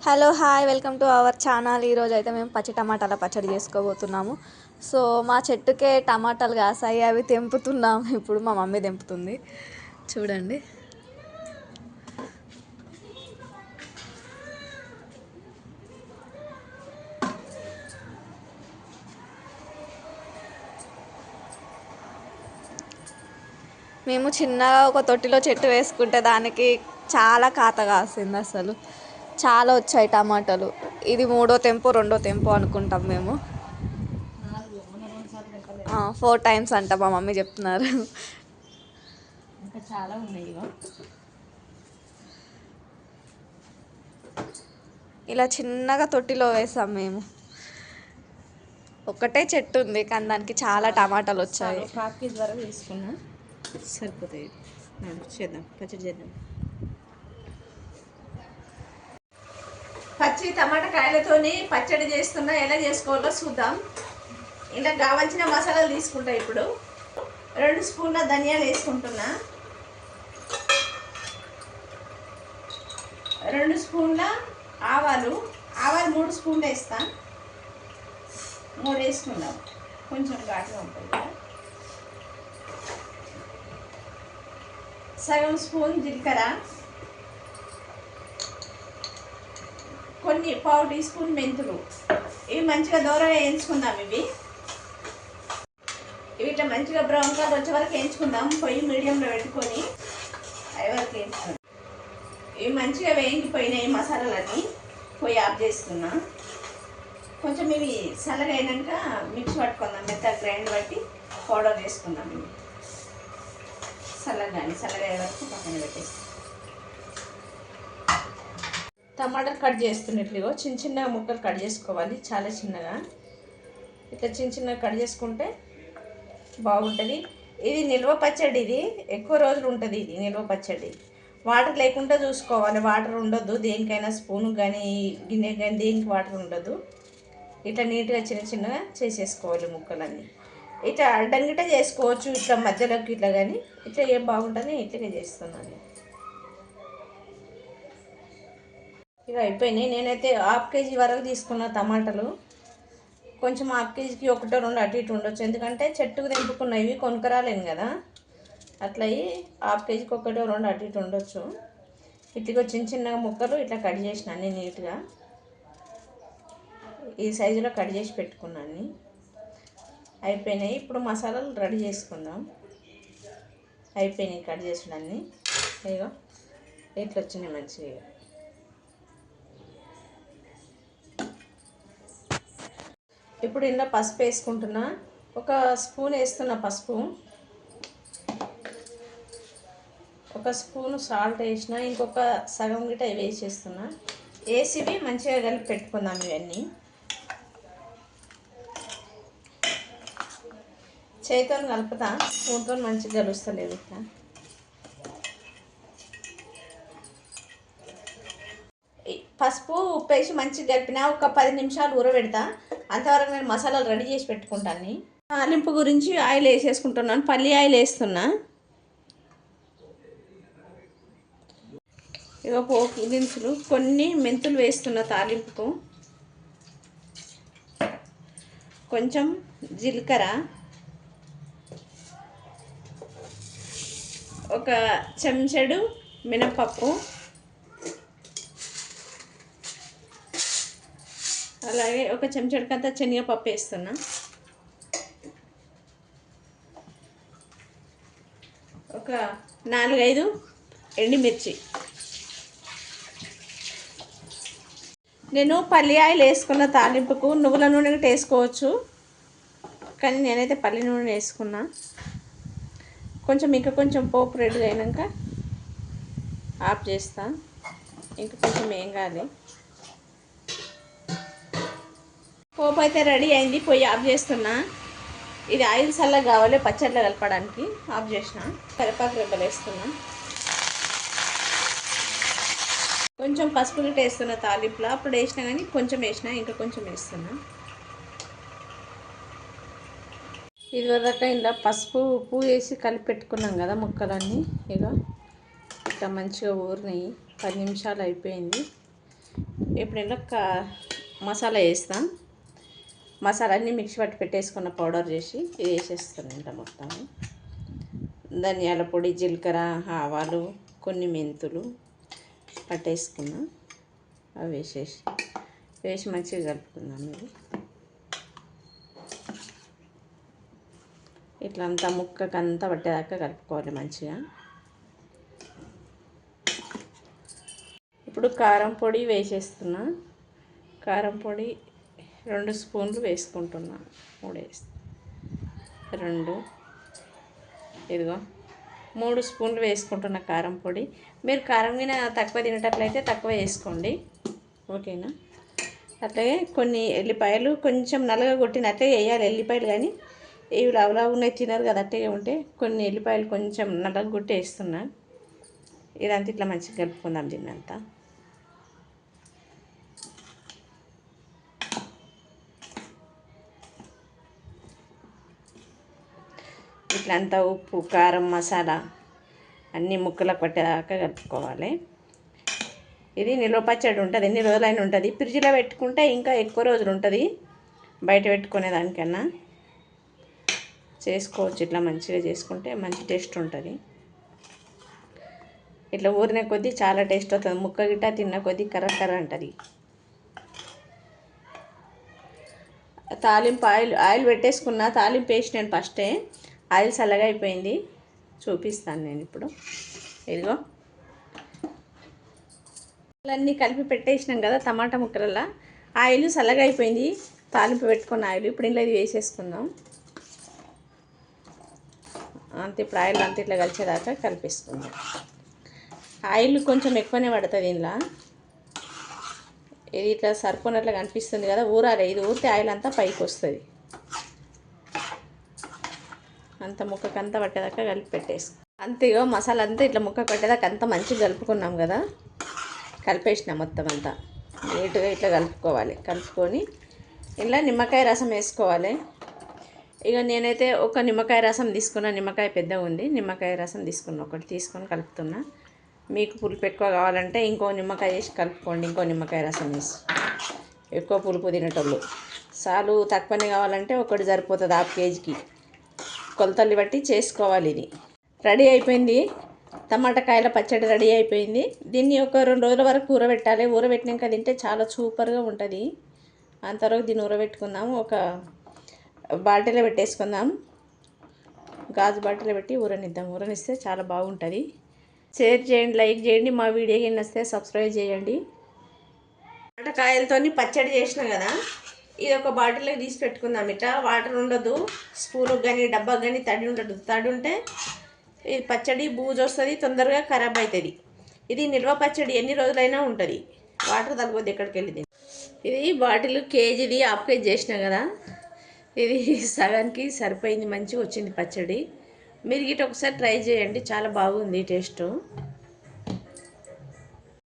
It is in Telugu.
Hello hi welcome to our channel. ఈరోజు అయితే మేము పచ్చి టమాటాల పచ్చడి చేసుకోబోతున్నాము. సో మా చెట్టుకే టమాటాలు కాసాయి, అవి తెంపుతున్నాము. ఇప్పుడు మా మమ్మీ తెంపుతుంది, చూడండి. మేము చిన్నగా ఒక తొట్టిలో చెట్టు వేసుకుంటే దానికి చాలా కాత కాసింది. అసలు చాలా వచ్చాయి టమాటాలు. ఇది రెండో తెంపు అనుకుంటాం మేము. 4 times అంట మా మమ్మీ చెప్తున్నారు. ఇంకా చాలా ఉన్నాయి. ఇలా చిన్నగా తొట్టిలో వేసాం మేము. ఒక్కటే చెట్టు ఉంది కానీ దానికి చాలా టమాటాలు వచ్చాయి. 1/2 kg వరకు తీసుకున్నా, సరిపోతాయి. చేద్దాం, పచ్చడి చేద్దాం. పచ్చి టమాటా కాయలతోని పచ్చడి చేస్తున్నా, ఎలా చేసుకోవాలో చూద్దాం. ఇలా కావాల్సిన మసాలాలు తీసుకుంటా. ఇప్పుడు 2 స్పూన్ల ధనియాలు వేసుకుంటున్నా, 2 స్పూన్ల ఆవాలు 3 స్పూన్లు వేస్తా. 3 వేసుకుందాం, కొంచెం ఘాటుగా ఉంటుంది కదా. సగం స్పూన్ జీలకర్ర, కొన్ని 1/4 టీ స్పూన్ మెంతులు. ఇవి మంచిగా దూరంగా వేయించుకుందాం. ఇవి ఇట్లా మంచిగా బ్రౌన్ కలర్ వచ్చే వరకు వేయించుకుందాం. పొయ్యి మీడియంలో పెట్టుకొని అవి వరకు వేయించుకుందాం. ఇవి మంచిగా వేయించిపోయినాయి మసాలాలన్నీ. పొయ్యి ఆఫ్ చేస్తున్నా. కొంచెం ఇవి చల్లగా అయినాక మిక్స్ పట్టుకుందాం, మెత్తగా గ్రైండ్ బట్టి పౌడర్ వేసుకుందాం. ఇవి చల్లగా అయ్యే వరకు పక్కన పెట్టేస్తాం. టమాటాలు కట్ చేస్తున్నట్లుగా చిన్న చిన్న ముక్కలు కట్ చేసుకోవాలి, చాలా చిన్నగా. ఇట్లా చిన్న చిన్నగా కట్ చేసుకుంటే బాగుంటుంది. ఇది నిల్వ పచ్చడి, ఇది ఎక్కువ రోజులు ఉంటుంది. ఇది నిల్వ పచ్చడి. వాటర్ లేకుండా చూసుకోవాలి, వాటర్ ఉండొద్దు దేనికైనా. స్పూన్ కానీ గిన్నె కానీ దేనికి వాటర్ ఉండదు. ఇట్లా నీట్గా చిన్న చిన్నగా చేసేసుకోవాలి ముక్కలన్నీ. ఇట్లా అడ్డంగిట చేసుకోవచ్చు, ఇట్లా మధ్యలోకి ఇట్లా. కానీ ఇట్లా ఏం బాగుంటుంది, ఇట్లనే చేస్తున్నాను. ఇక అయిపోయినాయి. నేనైతే 1/2 kg వరకు తీసుకున్న టమాటాలు. కొంచెం 1/2 kgకి 1-2 అటు ఇటు ఉండొచ్చు, ఎందుకంటే చెట్టుకు తెంపుకున్నవి కొనుక్కరాలేను కదా. అట్లా 1/2 kgకి 1-2 అటు ఇటు ఉండొచ్చు. ఇట్లా చిన్న చిన్నగా ముక్కలు ఇట్లా కట్ చేసిన అన్నీ నీట్గా ఈ సైజులో కట్ చేసి పెట్టుకున్నాను. అయిపోయినాయి. ఇప్పుడు మసాలాలు రెడీ చేసుకుందాం. అయిపోయినాయి కట్ చేసినన్ని. ఇగో ఇట్లా వచ్చినాయి మంచిగా. ఇప్పుడు ఇందులో పసుపు వేసుకుంటున్నా, 1 స్పూన్ వేస్తున్నా పసుపు. 1 స్పూన్ సాల్ట్ వేసిన, ఇంకొక సగం గిట ఇవి వేసేస్తున్నా. వేసివి మంచిగా కలిపి పెట్టుకుందాం. ఇవన్నీ చేతితో కలుపుతా, స్పూన్తో మంచిగా కలుస్తలేదు. ఇట్లా పసుపు ఉప్పు వేసి మంచిగా కలిపిన, ఒక 10 నిమిషాలు ఊరబెడతా. అంతవరకు నేను మసాలాలు రెడీ చేసి పెట్టుకుంటాను. తాలింపు గురించి ఆయిల్ వేసేసుకుంటున్నాను. పల్లి ఆయిల్ వేస్తున్నా. ఇక పోపు దినుసులు కొన్ని మెంతులు వేస్తున్నా తాలింపుకు. కొంచెం జీలకర్ర, 1 చెంచాడు మినపప్పు, అలాగే 1 చెంచాడు కంత శనగపప్పు వేస్తున్నా. ఒక 4-5 ఎండుమిర్చి. నేను పల్లి ఆయిల్ వేసుకున్న తాలింపుకు నువ్వుల నూనె వేసుకోవచ్చు, కానీ నేనైతే పల్లి నూనె వేసుకున్నా. ఇంకా కొంచెం పోపు రెడీ అయినాక ఆఫ్ చేస్తా. ఇంకా కొంచెం ఏం కాదు. పోపు అయితే రెడీ అయింది, పొయ్యి ఆఫ్ చేస్తున్నా. ఇది ఆయిల్ చల్లగా కావాలి పచ్చడిలో కలపడానికి. ఆఫ్ చేసిన. కరివేపాకు రెబ్బలు వేస్తున్నా. కొంచెం పసుపు గిట్ట వేస్తున్నా తాలింపులో. అప్పుడు వేసినా కానీ కొంచెం వేసినా, ఇంకా కొంచెం వేస్తున్నా. ఇదివరకు ఇలా పసుపు ఉప్పు వేసి కలిపి పెట్టుకున్నాం కదా ముక్కలన్నీ. ఇక ఇట్లా మంచిగా ఊరినాయి. 10 నిమిషాలు అయిపోయింది. ఇప్పుడు ఇందులో మసాలా వేస్తాం. మసాలా అన్నీ మిక్సీ పట్టి పెట్టేసుకున్న పౌడర్ చేసి ఇది వేసేస్తాను ఇంత మొత్తం. ధనియాల పొడి, జీలకర్ర, ఆవాలు, కొన్ని మెంతులు పట్టేసుకున్నా. అవి వేసి మంచిగా కలుపుకుందాం. ఇది ఇట్లా అంతా ముక్కకంతా పట్టేదాకా కలుపుకోవాలి మంచిగా. ఇప్పుడు కారం పొడి వేసేస్తున్నా. కారం పొడి 2 స్పూన్లు వేసుకుంటున్నా. 3 వేస్తా. 2 ఇదిగో 3 స్పూన్లు వేసుకుంటున్న కారం పొడి. మీరు కారం గిన తక్కువ తినేటట్లయితే తక్కువ వేసుకోండి, ఓకేనా. అట్లాగే కొన్ని ఎల్లిపాయలు కొంచెం నల్లగా కొట్టినట్లే వేయాలి ఎల్లిపాయలు, కానీ ఇవి లావులా ఉన్నాయి తినరు కదా, అట్టే ఉంటే కొన్ని ఎల్లిపాయలు కొంచెం నల్లగా కొట్టి వేస్తున్నా. ఇదంతా ఇట్లా మంచిగా కలుపుకుందాం దీన్నంతా. ఇట్లా అంతా ఉప్పు, కారం, మసాలా అన్నీ ముక్కలకు పట్టేదాకా కలుపుకోవాలి. ఇది నిల్వ పచ్చడి ఉంటుంది, ఎన్ని రోజులైనా ఉంటుంది. ఫ్రిడ్జ్లో పెట్టుకుంటే ఇంకా ఎక్కువ రోజులు ఉంటుంది బయట పెట్టుకునే దానికన్నా. చేసుకోవచ్చు ఇట్లా మంచిగా చేసుకుంటే మంచి టేస్ట్ ఉంటుంది. ఇట్లా ఊరిన కొద్దీ చాలా టేస్ట్ అవుతుంది. ముక్క గిట్ట తిన్న కొద్దీ కర్ర అంటుంది. తాలింపు ఆయిల్ పెట్టేసుకున్నా. తాలింపు వేసి నేను ఫస్టే ఆయిల్ చల్లగా అయిపోయింది, చూపిస్తాను నేను ఇప్పుడు. ఇదిగో అన్నీ కలిపి పెట్టేసినాం కదా టమాటా ముక్కలల్లో. ఆయిల్ చల్లగా అయిపోయింది, తాలింపు పెట్టుకున్న ఆయిల్. ఇప్పుడు ఇంట్లో ఇది వేసేసుకుందాం అంతే. ఇప్పుడు ఆయిల్ అంతా ఇట్లా కలిసేదాకా కలిపేసుకుందాం. ఆయిల్ కొంచెం ఎక్కువనే పడుతుంది ఇందులో. ఇది ఇట్లా సరిపోనట్లా కనిపిస్తుంది కదా, ఊరాలి. ఇది ఊరితే ఆయిల్ అంతా పైకి వస్తుంది. అంత ముక్కకంతా పట్టేదాకా కలిపి పెట్టేసి అంతేగా మసాలా అంతా ఇట్లా ముక్క పట్టేదాకా అంతా మంచిగా కలుపుకున్నాం కదా. కలిపేసిన మొత్తం అంతా నీట్గా ఇట్లా కలుపుకోవాలి. కలుపుకొని ఇలా నిమ్మకాయ రసం వేసుకోవాలి. ఇక నేనైతే ఒక నిమ్మకాయ రసం తీసుకున్నా. నిమ్మకాయ పెద్దగా ఉంది, నిమ్మకాయ రసం తీసుకున్నా. ఒకటి తీసుకొని కలుపుతున్నా. మీకు పులుపు ఎక్కువ కావాలంటే ఇంకో నిమ్మకాయ వేసి కలుపుకోండి, ఇంకో నిమ్మకాయ రసం వేసి. ఎక్కువ పులుపు తినేటోళ్ళు చాలు, తక్కువనే కావాలంటే ఒకటి సరిపోతుంది. 1/2 కేజీకి కొలతలు బట్టి చేసుకోవాలి. ఇది రెడీ అయిపోయింది. టమాటా కాయల పచ్చడి రెడీ అయిపోయింది. దీన్ని ఒక 2 రోజుల వరకు ఊరబెట్టాలి. ఊరబెట్టినాక తింటే చాలా సూపర్గా ఉంటుంది. అంతవరకు దీన్ని ఊరబెట్టుకుందాం. ఒక బాటిల్లో పెట్టేసుకుందాం, గాజు బాటిల్లో పెట్టి ఊరనిద్దాం. ఊరనిస్తే చాలా బాగుంటుంది. షేర్ చేయండి, లైక్ చేయండి. మా వీడియోకి నచ్చితే సబ్స్క్రైబ్ చేయండి. టమాటా కాయలతో పచ్చడి చేసిన కదా, ఇది ఒక బాటిల్లో తీసి పెట్టుకుందాం. ఇట్లా వాటర్ ఉండదు, స్పూన్కి కానీ డబ్బాకి కానీ తడి ఉండదు. తడి ఉంటే ఇది పచ్చడి బూజు వస్తుంది, తొందరగా ఖరాబ్ అవుతుంది. ఇది నిల్వ పచ్చడి ఎన్ని రోజులైనా ఉంటుంది, వాటర్ తగ్గొద్దు ఎక్కడికి వెళ్ళింది. ఇది బాటిల్ కేజీది 1/2 కేజీ చేసిన కదా, ఇది సగానికి సరిపోయింది. మంచిగా వచ్చింది పచ్చడి. మీరు గిట్ట ఒకసారి ట్రై చేయండి, చాలా బాగుంది టేస్ట్.